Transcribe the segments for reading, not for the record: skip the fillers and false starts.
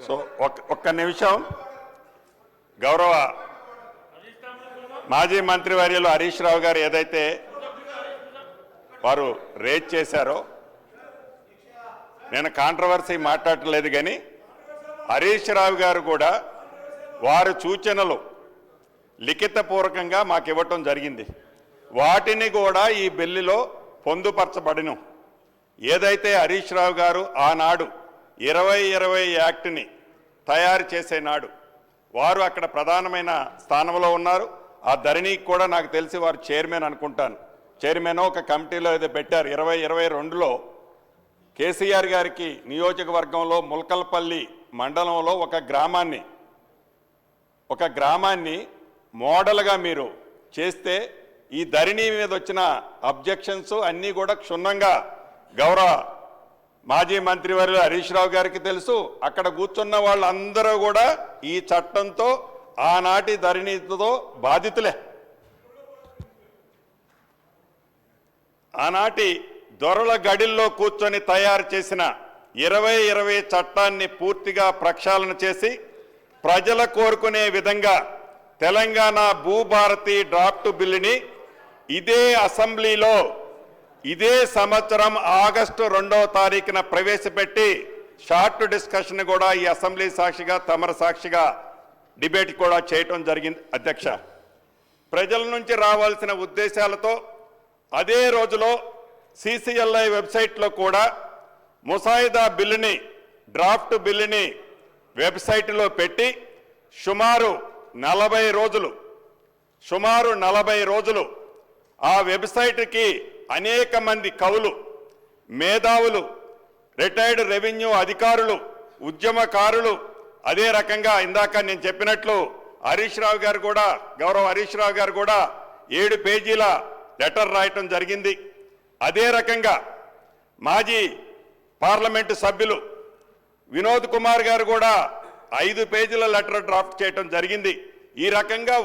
So ఒక్క నిమిషం గౌరవ మాజీ మంత్రివర్యులు హరీష్ రావు గారు ఏదైతే వారు రేజ్ చేశారో నేను కాంట్రవర్సీ మాట్లాడలేదు, కానీ హరీష్ రావు గారు కూడా వారి సూచనలు లిఖితపూర్వకంగా మాకు ఇవ్వటం జరిగింది. వాటిని కూడా ఈ బిల్లులో పొందుపరచబడిను. ఏదైతే హరీష్ రావు గారు ఆనాడు 2020 యాక్ట్ని తయారు చేసే నాడు వారు అక్కడ ప్రధానమైన స్థానంలో ఉన్నారు. ఆ ధరణికి కూడా నాకు తెలిసి వారు చైర్మన్ అనుకుంటాను, చైర్మన్ ఒక కమిటీలో ఏదో పెట్టారు. 2022లో కేసీఆర్ గారికి నియోజకవర్గంలో ముల్కల్పల్లి మండలంలో ఒక గ్రామాన్ని మోడల్గా మీరు చేస్తే ఈ ధరణి మీద వచ్చిన అబ్జెక్షన్స్ అన్నీ కూడా క్షుణ్ణంగా గౌరవ మాజీ మంత్రివర్యులు హరీష్ రావు గారికి తెలుసు. అక్కడ కూర్చున్న వాళ్ళందరూ కూడా ఈ చట్టంతో ఆనాటి ధరణితో బాధితులే. ఆనాటి దొరల గడిల్లో కూర్చొని తయారు చేసిన 2020 చట్టాన్ని పూర్తిగా ప్రక్షాళన చేసి ప్రజల కోరుకునే విధంగా తెలంగాణ భూభారతి డ్రాఫ్ట్ బిల్లుని ఇదే అసెంబ్లీలో ఇదే సంవత్సరం ఆగస్టు 2వ తారీఖున ప్రవేశపెట్టి షార్ట్ డిస్కషన్ కూడా ఈ అసెంబ్లీ సాక్షిగా తమర సాక్షిగా డిబేట్ కూడా చేయటం జరిగింది. అధ్యక్ష, ప్రజల నుంచి రావాల్సిన ఉద్దేశాలతో అదే రోజులో CCLI వెబ్సైట్లో కూడా ముసాయిదా బిల్లుని డ్రాఫ్ట్ బిల్లుని వెబ్సైట్లో పెట్టి సుమారు 40 రోజులు ఆ వెబ్సైట్కి అనేక మంది కవులు, మేధావులు, రిటైర్డ్ రెవెన్యూ అధికారులు, ఉద్యమకారులు, అదే రకంగా ఇందాక నేను చెప్పినట్లు హరీష్ రావు గారు కూడా గౌరవ హరీష్ రావు గారు కూడా 7 పేజీల లెటర్ రాయటం జరిగింది. అదే రకంగా మాజీ పార్లమెంటు సభ్యులు వినోద్ కుమార్ గారు కూడా 5 పేజీల లెటర్ డ్రాఫ్ట్ చేయటం జరిగింది. ఈ రకంగా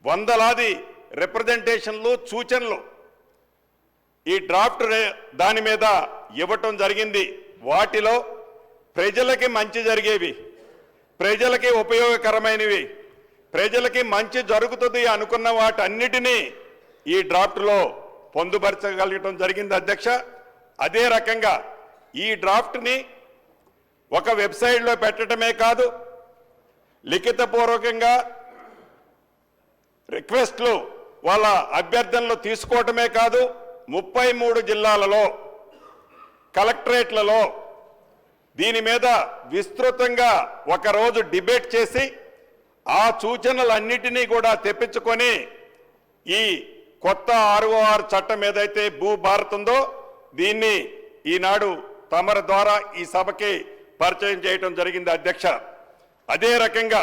వందలాది రిప్రజెంటేషన్లు, సూచనలు ఈ డ్రాఫ్ట్ దాని మీద ఇవ్వటం జరిగింది. వాటిలో ప్రజలకి మంచి జరిగేవి, ప్రజలకి ఉపయోగకరమైనవి, ప్రజలకి మంచి జరుగుతుంది అనుకున్న వాటన్నిటినీ ఈ డ్రాఫ్ట్లో పొందుపరచగలగటం జరిగింది. అధ్యక్ష, అదే రకంగా ఈ డ్రాఫ్ట్ని ఒక వెబ్సైట్లో పెట్టడమే కాదు, లిఖితపూర్వకంగా రిక్వెస్ట్లు వాళ్ళ అభ్యర్థనలు తీసుకోవటమే కాదు, 33 జిల్లాలలో కలెక్టరేట్లలో దీని మీద విస్తృతంగా ఒకరోజు డిబేట్ చేసి ఆ సూచనలన్నిటినీ కూడా తెప్పించుకొని ఈ కొత్త ROR చట్టం ఏదైతే భూభారత్ ఉందో దీన్ని ఈనాడు తమర ద్వారా ఈ సభకి పరిచయం చేయటం జరిగింది. అధ్యక్ష, అదే రకంగా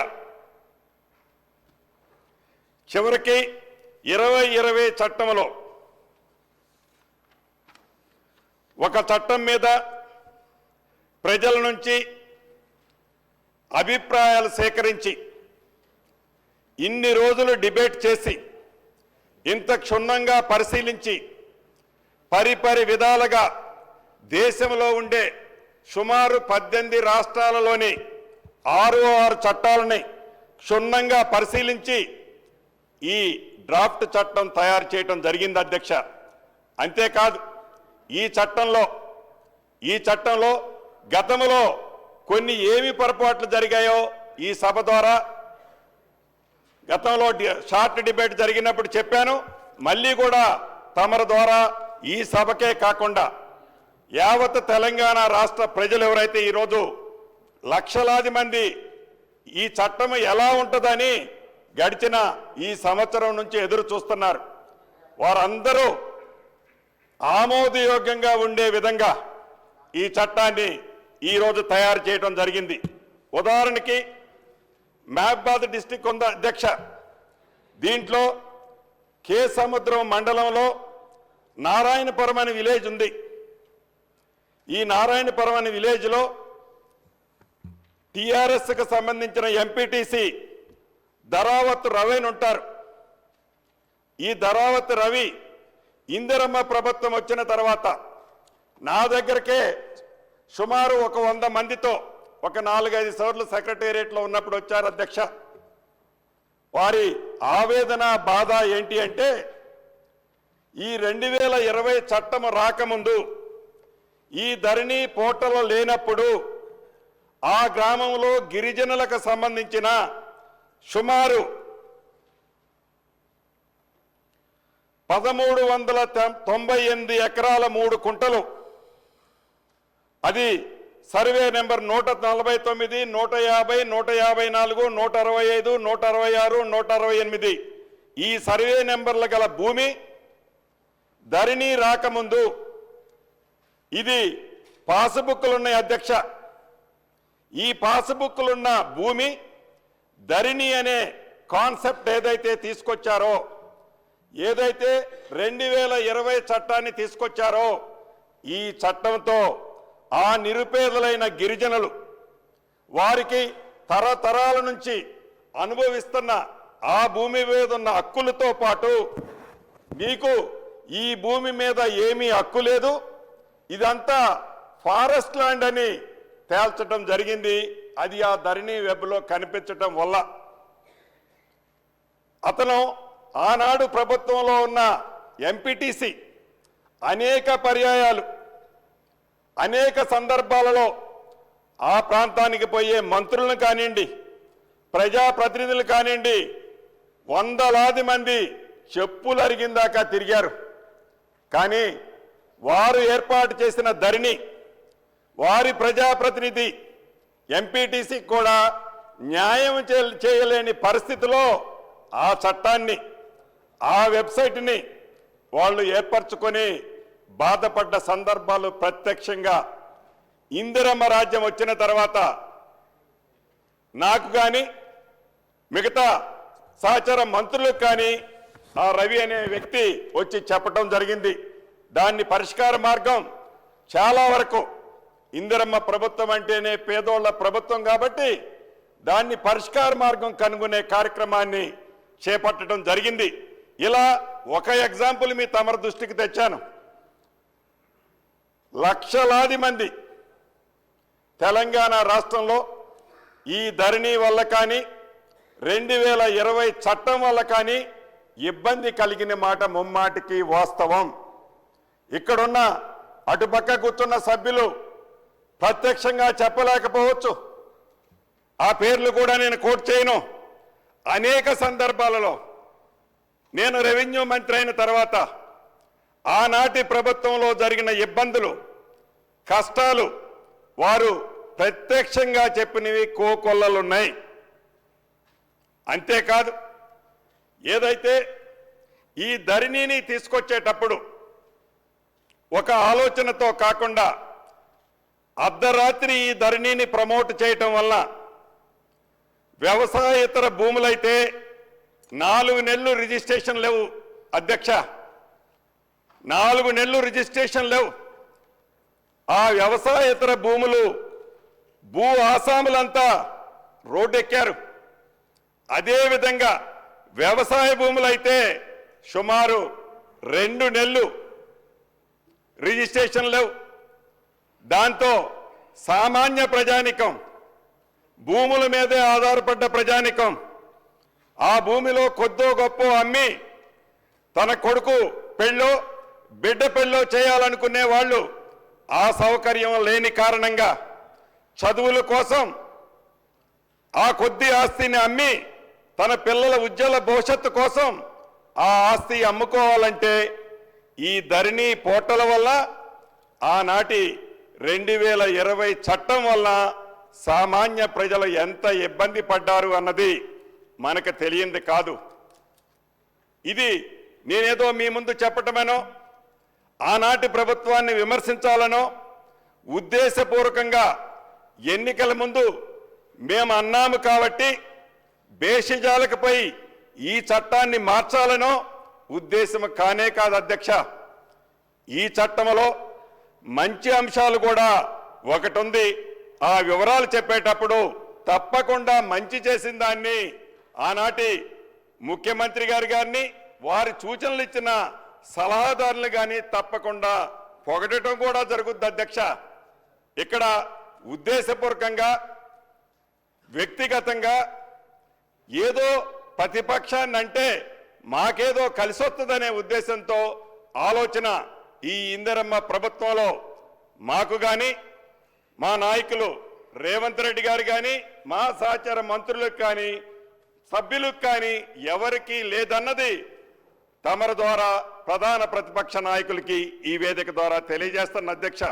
చివరికి 2020 చట్టంలో ఒక చట్టం మీద ప్రజల నుంచి అభిప్రాయాలు సేకరించి ఇన్ని రోజులు డిబేట్ చేసి ఇంత క్షుణ్ణంగా పరిశీలించి పరిపరి విధాలుగా దేశంలో ఉండే సుమారు 18 రాష్ట్రాలలోని ROR చట్టాలని క్షుణ్ణంగా పరిశీలించి ఈ డ్రాఫ్ట్ చట్టం తయారు చేయటం జరిగింది. అధ్యక్ష, అంతేకాదు ఈ చట్టంలో గతంలో కొన్ని ఏమి పొరపాట్లు జరిగాయో ఈ సభ ద్వారా గతంలో షార్ట్ డిబేట్ జరిగినప్పుడు చెప్పాను. మళ్ళీ కూడా తమర ద్వారా ఈ సభకే కాకుండా యావత్ తెలంగాణ రాష్ట్ర ప్రజలు ఎవరైతే ఈరోజు లక్షలాది మంది ఈ చట్టం ఎలా ఉంటుందని గడిచిన ఈ సంవత్సరం నుంచి ఎదురు చూస్తున్నారు, వారందరూ ఆమోదయోగ్యంగా ఉండే విధంగా ఈ చట్టాన్ని ఈరోజు తయారు చేయడం జరిగింది. ఉదాహరణకి మహబాద్ డిస్టిక్ ఉంది అధ్యక్ష, దీంట్లో కే సముద్రం మండలంలో నారాయణపురం అనే విలేజ్ ఉంది. ఈ నారాయణపురం అనే విలేజ్లో టీఆర్ఎస్కి సంబంధించిన ఎంపీటీసీ ధరావత్ రవి ఉంటారు. ఈ ధరావత్ రవి ఇందిరమ్మ ప్రభుత్వం వచ్చిన తర్వాత నా దగ్గరకే సుమారు ఒక 100 మందితో ఒక 4-5 సార్లు సెక్రటేరియట్లో ఉన్నప్పుడు వచ్చారు అధ్యక్ష. వారి ఆవేదన బాధ ఏంటి అంటే ఈ 2020 చట్టం రాకముందు ఈ ధరణి పోర్టల్ లేనప్పుడు ఆ గ్రామంలో గిరిజనులకు సంబంధించిన సుమారు 1398 ఎకరాల 3 కుంటలు, అది సర్వే నెంబర్ 149, 150, 154, 165, 166, 168 ఈ సర్వే నెంబర్ల గల భూమి ధరణి రాకముందు ఇది పాస్బుక్లున్నాయి అధ్యక్ష. ఈ పాస్బుక్లున్న భూమి ధరణి అనే కాన్సెప్ట్ ఏదైతే తీసుకొచ్చారో, ఏదైతే 2020 చట్టాన్ని తీసుకొచ్చారో, ఈ చట్టంతో ఆ నిరుపేదలైన గిరిజనులు వారికి తరతరాల నుంచి అనుభవిస్తున్న ఆ భూమి మీద ఉన్న హక్కులతో పాటు మీకు ఈ భూమి మీద ఏమీ హక్కు లేదు, ఇదంతా ఫారెస్ట్ ల్యాండ్ అని తేల్చడం జరిగింది. అది ఆ ధరణి వెబ్లో కనిపించటం వల్ల అతను ఆనాడు ప్రభుత్వంలో ఉన్న ఎంపీటీసీ అనేక పర్యాయాలు అనేక సందర్భాలలో ఆ ప్రాంతానికి పోయే మంత్రులను కానివ్వండి, ప్రజాప్రతినిధులు కానివ్వండి, వందలాది మంది చెప్పులు అరిగిందాకా తిరిగారు. కానీ వారు ఏర్పాటు చేసిన ధరణి, వారి ప్రజాప్రతినిధి ఎంపీటీసీ కూడా న్యాయం చేయలేని పరిస్థితిలో ఆ చట్టాన్ని, ఆ వెబ్సైట్ని వాళ్ళు ఏర్పరచుకొని బాధపడ్డ సందర్భాలు ప్రత్యక్షంగా ఇందిరమ్మ రాజ్యం వచ్చిన తర్వాత నాకు కానీ మిగతా సహచర మంత్రులకు కానీ ఆ రవి అనే వ్యక్తి వచ్చి చెప్పడం జరిగింది. దాన్ని పరిష్కార మార్గం చాలా వరకు ఇందిరమ్మ ప్రభుత్వం అంటేనే పేదోళ్ల ప్రభుత్వం కాబట్టి దాన్ని పరిష్కార మార్గం కనుగొనే కార్యక్రమాన్ని చేపట్టడం జరిగింది. ఇలా ఒక ఎగ్జాంపుల్ మీ తమరి దృష్టికి తెచ్చాను. లక్షలాది మంది తెలంగాణ రాష్ట్రంలో ఈ ధరణి వల్ల కానీ 2020 చట్టం వల్ల కానీ ఇబ్బంది కలిగిన మాట ముమ్మాటికి వాస్తవం. ఇక్కడున్న అటుపక్క కూర్చున్న సభ్యులు ప్రత్యక్షంగా చెప్పలేకపోవచ్చు, ఆ పేర్లు కూడా నేను కోట్ చేయను. అనేక సందర్భాలలో నేను రెవెన్యూ మంత్రి అయిన తర్వాత ఆనాటి ప్రభుత్వంలో జరిగిన ఇబ్బందులు, కష్టాలు వారు ప్రత్యక్షంగా చెప్పినవి కోకొల్లలున్నాయి. అంతేకాదు, ఏదైతే ఈ ధరణిని తీసుకొచ్చేటప్పుడు ఒక ఆలోచనతో కాకుండా అర్ధరాత్రి ఈ ధరణిని ప్రమోట్ చేయటం వల్ల వ్యవసాయేతర భూములైతే 4 నెలలు రిజిస్ట్రేషన్ లేవు అధ్యక్ష, 4 నెలలు రిజిస్ట్రేషన్ లేవు. ఆ వ్యవసాయేతర భూములు భూ ఆసాములంతా రోడ్డెక్కారు. అదేవిధంగా వ్యవసాయ భూములైతే సుమారు 2 నెలలు రిజిస్ట్రేషన్ లేవు. దాంతో సామాన్య ప్రజానికం, భూముల మీదే ఆధారపడ్డ ప్రజానికం ఆ భూమిలో కొద్దో గొప్ప అమ్మి తన కొడుకు పెళ్ళో బిడ్డ పెళ్ళో చేయాలనుకునే వాళ్ళు ఆ సౌకర్యం లేని కారణంగా చదువుల కోసం ఆ కొద్ది ఆస్తిని అమ్మి తన పిల్లల ఉజ్వల భవిష్యత్తు కోసం ఆ ఆస్తి అమ్ముకోవాలంటే ఈ ధరణి పోర్టల్ వల్ల ఆనాటి 2020 చట్టం వల్ల సామాన్య ప్రజలు ఎంత ఇబ్బంది పడ్డారు అన్నది మనకు తెలియంది కాదు. ఇది నేనేదో మీ ముందు చెప్పటమేనో, ఆనాటి ప్రభుత్వాన్ని విమర్శించాలనో, ఉద్దేశపూర్వకంగా ఎన్నికల ముందు మేము అన్నాము కాబట్టి బేషజాలకుపై ఈ చట్టాన్ని మార్చాలనో ఉద్దేశం కానే కాదు అధ్యక్ష. ఈ చట్టంలో మంచి అంశాలు కూడా ఒకటి ఉంది. ఆ వివరాలు చెప్పేటప్పుడు తప్పకుండా మంచి చేసిన దాన్ని ఆనాటి ముఖ్యమంత్రి గారిని వారి సూచనలు ఇచ్చిన సలహాదారులు కానీ తప్పకుండా పొగడటం కూడా జరుగుద్ది అధ్యక్ష. ఇక్కడ ఉద్దేశపూర్వకంగా వ్యక్తిగతంగా ఏదో ప్రతిపక్షాన్ని అంటే మాకేదో కలిసొస్తుందనే ఉద్దేశంతో ఆలోచన ఈ ఇందిరమ్మ ప్రభుత్వంలో మాకు కానీ మా నాయకులు రేవంత్ రెడ్డి గారు కానీ మా సహచర మంత్రులకు కానీ సభ్యులకు కానీ ఎవరికీ లేదన్నది తమరి ద్వారా ప్రధాన ప్రతిపక్ష నాయకులకి ఈ వేదిక ద్వారా తెలియజేస్తున్న అధ్యక్ష.